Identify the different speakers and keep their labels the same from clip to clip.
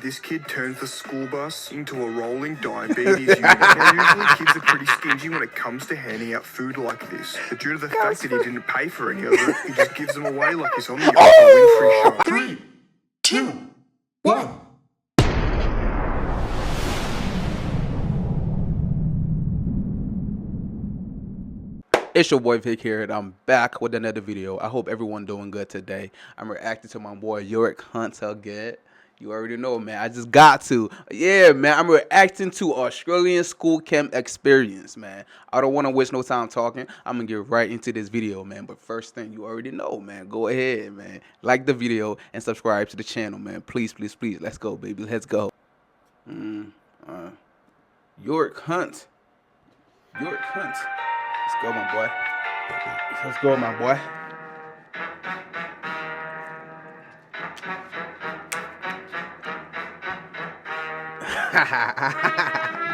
Speaker 1: This kid turns the school bus into a rolling diabetes unit. Now, usually kids are pretty stingy when it comes to handing out food like this. But due to the fact that he didn't pay for any of it, he just gives them away like he's on the Oprah Winfrey Show.
Speaker 2: 3, 2, 1.
Speaker 3: It's your boy Vic here, and I'm back with another video. I hope everyone doing good today. I'm reacting to my boy Yorick Hunt again. You already know, man. I just got to. Yeah, man. I'm reacting to Australian school camp experience, man. I don't want to waste no time talking. I'm going to get right into this video, man. But first thing, you already know, man. Go ahead, man. Like the video and subscribe to the channel, man. Please, please, please. Let's go, baby. Let's go. Yorick Hunt. Yorick Hunt. Let's go, my boy. Let's go, my boy.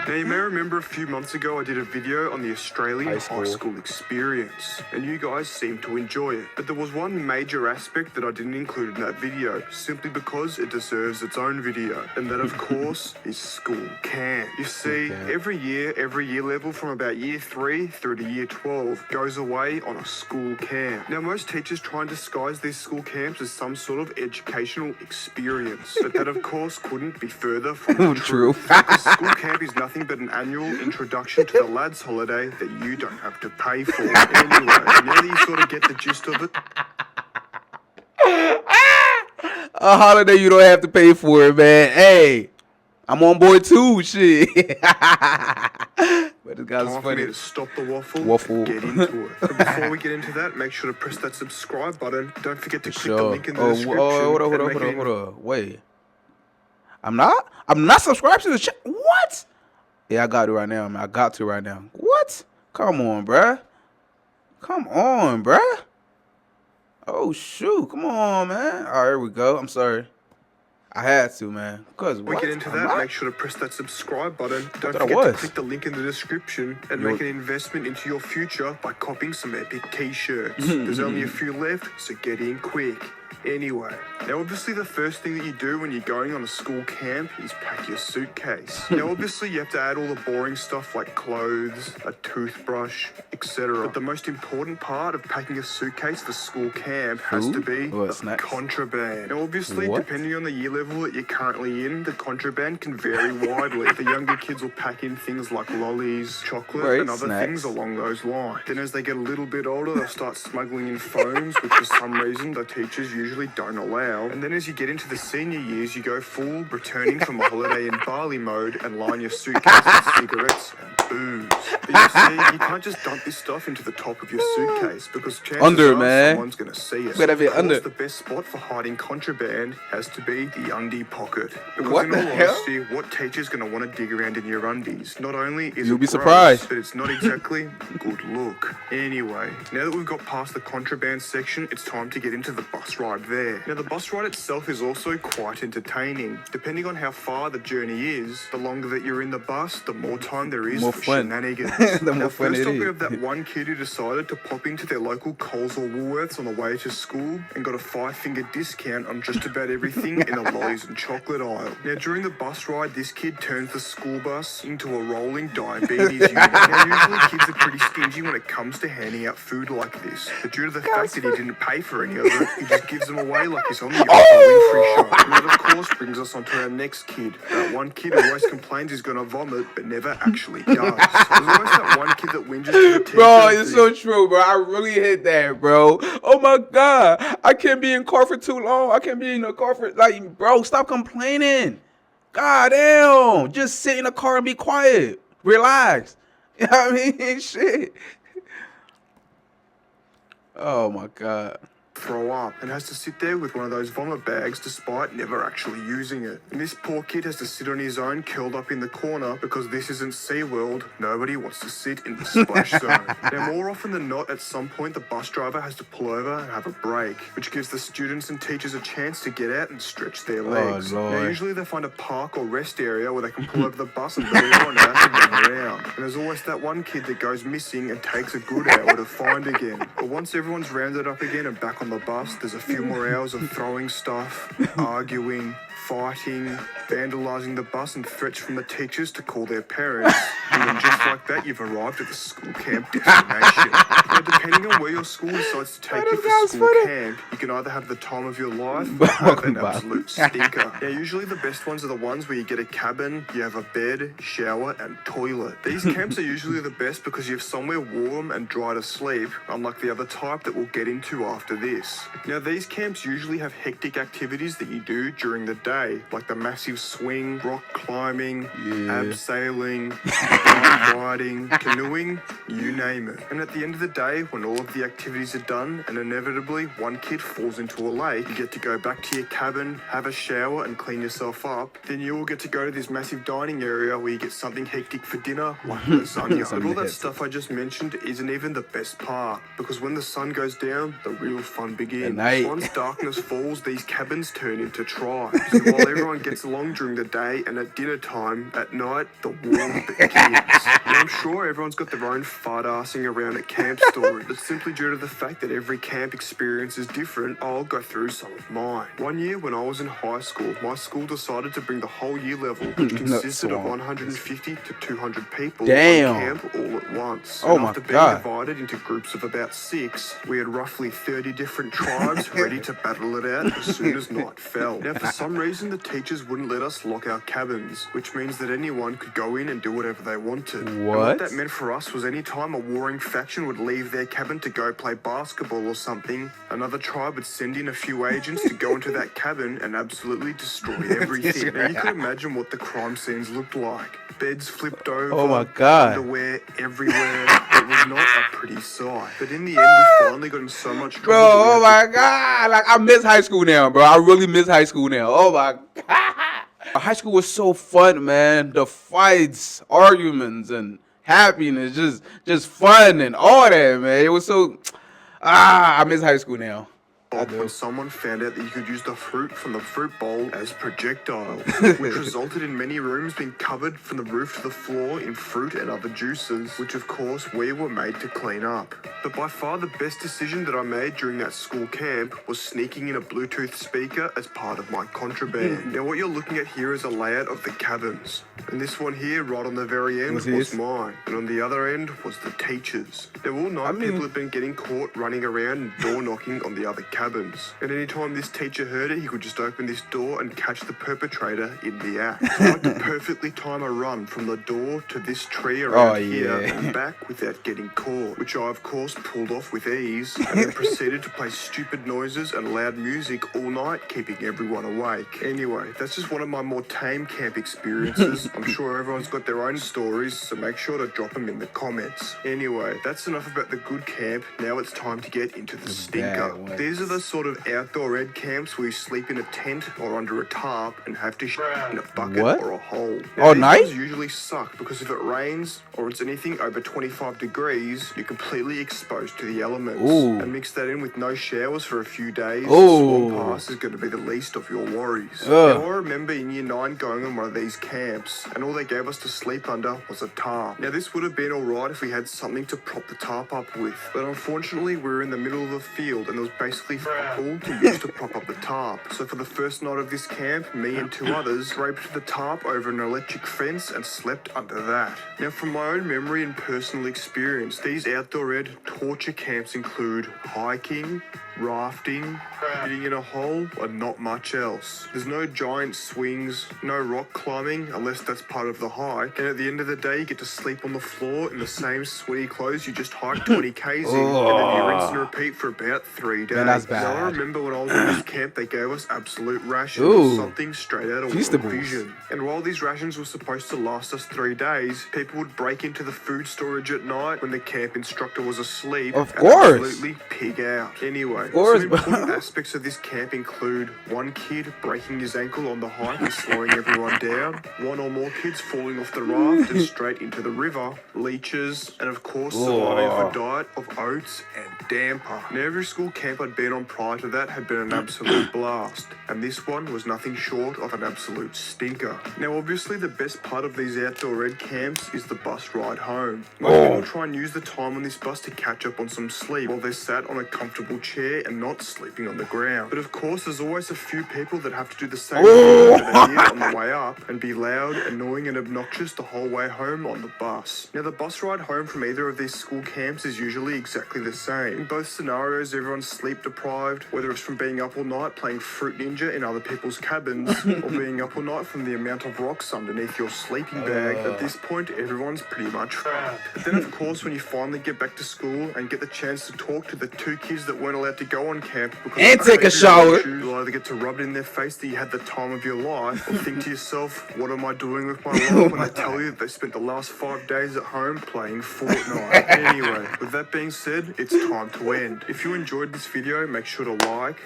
Speaker 1: Now, you may remember a few months ago I did a video on the Australian high school experience, and you guys seemed to enjoy it. But there was one major aspect that I didn't include in that video, simply because it deserves its own video, and that, of course, is school camp. You see, every year level from about year 3 through to year 12 goes away on a school camp. Now, most teachers try and disguise these school camps as some sort of educational experience, but that, of course, couldn't be further from the truth. Because school camp is nothing but an annual introduction to the lads' holiday that you don't have to pay for. Anyway, now that you sort of get the gist of it.
Speaker 3: A holiday you don't have to pay for it, man. Hey, I'm on board too, shit. But this guy's
Speaker 1: Time for
Speaker 3: funny.
Speaker 1: me to stop the waffle and get into it. But before we get into that, make sure to press that subscribe button. Don't forget to click the link in the description.
Speaker 3: Hold on. Wait. I'm not subscribed to the channel. What? Yeah, I got to right now, man. I got to right now. What? Come on, bruh. Come on, bruh. Oh, shoot. Come on, man. All right, here we go. I'm sorry. I had to, man. Because
Speaker 1: we get into that, make sure to press that subscribe button. Don't forget to click the link in the description and make an investment into your future by copying some epic t-shirts. There's only a few left, so get in quick. Anyway, now obviously the first thing that you do when you're going on a school camp is pack your suitcase. Now obviously you have to add all the boring stuff like clothes, a toothbrush, etc. But the most important part of packing a suitcase for school camp has to be the contraband. Now obviously depending on the year level that you're currently in, the contraband can vary widely. The younger kids will pack in things like lollies, chocolate and other things along those lines. Then as they get a little bit older, they'll start smuggling in phones, which for some reason the teachers usually don't allow. And then as you get into the senior years, you go full returning from a holiday in Bali mode and line your suitcase with cigarettes and booze. But you see, you can't just dump this stuff into the top of your suitcase because chances are someone's going to see it. So of course, the best spot for hiding contraband has to be the undie pocket. Because in all honesty, what teacher's going to want to dig around in your undies? Not only is it gross, but it's not exactly a good look. Anyway, now that we've got past the contraband section, it's time to get into the bus ride there. Now the bus ride itself is also quite entertaining. Depending on how far the journey is, the longer that you're in the bus, the more time there is for shenanigans. Now first off we have that one kid who decided to pop into their local Coles or Woolworths on the way to school and got a 5-finger discount on just about everything in the lollies and chocolate aisle. Now during the bus ride, this kid turns the school bus into a rolling diabetes unit. Now usually kids are pretty stingy when it comes to handing out food like this. But due to the fact that he didn't pay for any of it, he just gives them away like he's on the Oprah Winfrey Show. And that, of course, brings us on to our next kid. That one kid who always complains he's going to vomit, but never actually does. There's always that one kid that whinges to the teacher.
Speaker 3: Bro, it's so true, bro. I really hit that, bro. Oh, my God. I can't be in car for too long. I can't be in the car for, like, bro, stop complaining. God damn. Just sit in the car and be quiet. Relax. You know what I mean? Shit. Oh, my God.
Speaker 1: Throw up and has to sit there with one of those vomit bags despite never actually using it. And this poor kid has to sit on his own curled up in the corner because this isn't SeaWorld. Nobody wants to sit in the splash zone. Now more often than not, at some point the bus driver has to pull over and have a break, which gives the students and teachers a chance to get out and stretch their legs. Now usually they find a park or rest area where they can pull over the bus and let everyone out and run around. And there's always that one kid that goes missing and takes a good hour to find again. But once everyone's rounded up again and back on the bus, there's a few more hours of throwing stuff, arguing, fighting, vandalising the bus, and threats from the teachers to call their parents. And then just like that, you've arrived at the school camp destination. Now, depending on where your school decides to take you for school camp, you can either have the time of your life or have an absolute stinker. Now, usually the best ones are the ones where you get a cabin, you have a bed, shower, and toilet. These camps are usually the best because you have somewhere warm and dry to sleep, unlike the other type that we'll get into after this. Now, these camps usually have hectic activities that you do during the day, like the massive swing, rock climbing, abseiling, bike riding, canoeing, you name it. And at the end of the day, when all of the activities are done and inevitably one kid falls into a lake, you get to go back to your cabin, have a shower and clean yourself up. Then you all get to go to this massive dining area where you get something hectic for dinner, like lasagna. But all that stuff I just mentioned isn't even the best part, because when the sun goes down, the real fun begins. Once darkness falls, these cabins turn into tribes. And while everyone gets along during the day and at dinner time, at night, the war begins. And I'm sure everyone's got their own fart-assing around at camp story, but simply due to the fact that every camp experience is different, I'll go through some of mine. One year when I was in high school, my school decided to bring the whole year level, which consisted of 150 to 200 people, on camp all at once. And after being divided into groups of about 6, we had roughly 30 different tribes ready to battle it out as soon as night fell. Now, for some reason, the teachers wouldn't let us lock our cabins, which means that anyone could go in and do whatever they wanted. And what that meant for us was any time a warring faction would leave their cabin to go play basketball or something, another tribe would send in a few agents to go into that cabin and absolutely destroy everything. Now, you can imagine what the crime scenes looked like. Beds flipped over, underwear everywhere. It was not a pretty sight. But in the end, we finally got in so much trouble.
Speaker 3: Bro, oh my God. Like, I miss high school now, bro. I really miss high school now. Oh my God. High school was so fun, man. The fights, arguments, and happiness, just fun and all that, man. It was so... I miss high school now.
Speaker 1: When someone found out that you could use the fruit from the fruit bowl as projectiles, which resulted in many rooms being covered from the roof to the floor in fruit and other juices, which of course we were made to clean up. But by far the best decision that I made during that school camp was sneaking in a Bluetooth speaker as part of my contraband. Now what you're looking at here is a layout of the cabins. And this one here, right on the very end, was mine. And on the other end was the teachers. Now all night people have been getting caught running around and door knocking on the other cabins. And anytime this teacher heard it, he could just open this door and catch the perpetrator in the act. So I had to perfectly time a run from the door to this tree around here and back without getting caught, which I of course pulled off with ease, and then proceeded to play stupid noises and loud music all night, keeping everyone awake. Anyway, that's just one of my more tame camp experiences. I'm sure everyone's got their own stories, so make sure to drop them in the comments. Anyway, that's enough about the good camp. Now it's time to get into the stinker. These are the sort of outdoor ed camps where you sleep in a tent or under a tarp and have to shit in a bucket or a hole. Now, these ones usually suck because if it rains or it's anything over 25 degrees, you're completely exposed to the elements. And mix that in with no showers for a few days, swamp pass is going to be the least of your worries. Now, I remember in year 9 going on one of these camps, and all they gave us to sleep under was a tarp. Now this would have been alright if we had something to prop the tarp up with, but unfortunately we were in the middle of a field and there was basically all to use to prop up the tarp. So for the first night of this camp, me and 2 others draped the tarp over an electric fence and slept under that. Now from my own memory and personal experience, these outdoor ed torture camps include hiking, rafting, sitting in a hole, and not much else. There's no giant swings, no rock climbing unless that's part of the hike, and at the end of the day you get to sleep on the floor in the same sweaty clothes you just hiked 20 k's in, and then you rinse and repeat for about 3 days.
Speaker 3: Man, that's bad.
Speaker 1: Now I remember when I was in this camp they gave us absolute rations, something straight out of World Vision. And while these rations were supposed to last us 3 days, people would break into the food storage at night when the camp instructor was asleep and absolutely pig out. Anyway, some important aspects of this camp include one kid breaking his ankle on the hike and slowing everyone down, 1 or more kids falling off the raft and straight into the river, leeches, and of course surviving off a diet of oats and damper. Now every school camp I'd been on prior to that had been an absolute blast, and this one was nothing short of an absolute stinker. Now obviously the best part of these outdoor ed camps is the bus ride home. Most people try and use the time on this bus to catch up on some sleep while they're sat on a comfortable chair chair and not sleeping on the ground. But of course, there's always a few people that have to do the same thing that are here on the way up and be loud, annoying and obnoxious the whole way home on the bus. Now, the bus ride home from either of these school camps is usually exactly the same. In both scenarios, everyone's sleep deprived, whether it's from being up all night playing Fruit Ninja in other people's cabins or being up all night from the amount of rocks underneath your sleeping bag. At this point, everyone's pretty much trapped. But then, of course, when you finally get back to school and get the chance to talk to the two kids that weren't allowed to go on camp because
Speaker 3: and take a shower,
Speaker 1: you'll either get to rub it in their face that you had the time of your life, or think to yourself, what am I doing with my life when they tell you that they spent the last 5 days at home playing Fortnite. Anyway, with that being said, it's time to end. If you enjoyed this video, make sure to like,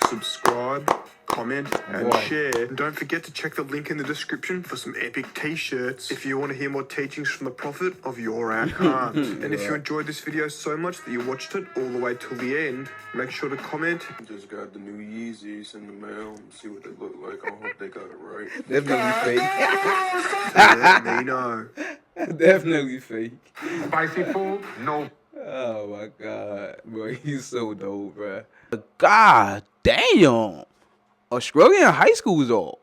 Speaker 1: subscribe, comment and share. And don't forget to check the link in the description for some epic t-shirts if you want to hear more teachings from the Prophet of your account. And if you enjoyed this video so much that you watched it all the way till the end, make sure to comment. Just got the new Yeezys in the mail. See what they look like. I hope they got it right.
Speaker 3: Definitely fake.
Speaker 1: Let me know.
Speaker 3: Definitely fake.
Speaker 2: Spicy food? No.
Speaker 3: Oh my god, bro, he's so dope, bro. God damn. Australian high schools are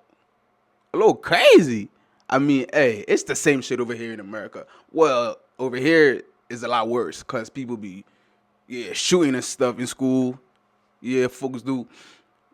Speaker 3: a little crazy. I mean, hey, it's the same shit over here in America. Well, over here is a lot worse because people be, shooting and stuff in school. Yeah, folks do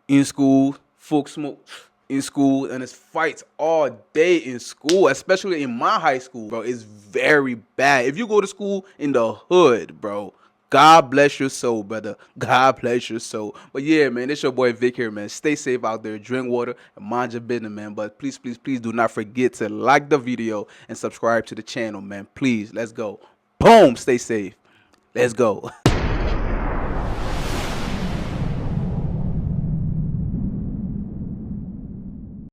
Speaker 3: in school. Folks smoke in school, and it's fights all day in school, especially in my high school, bro. It's very bad. If you go to school in the hood, bro, God bless your soul, brother. God bless your soul. But yeah, man, it's your boy Vic here, man. Stay safe out there. Drink water and mind your business, man. But please, please, please do not forget to like the video and subscribe to the channel, man. Please, let's go. Boom. Stay safe. Let's go.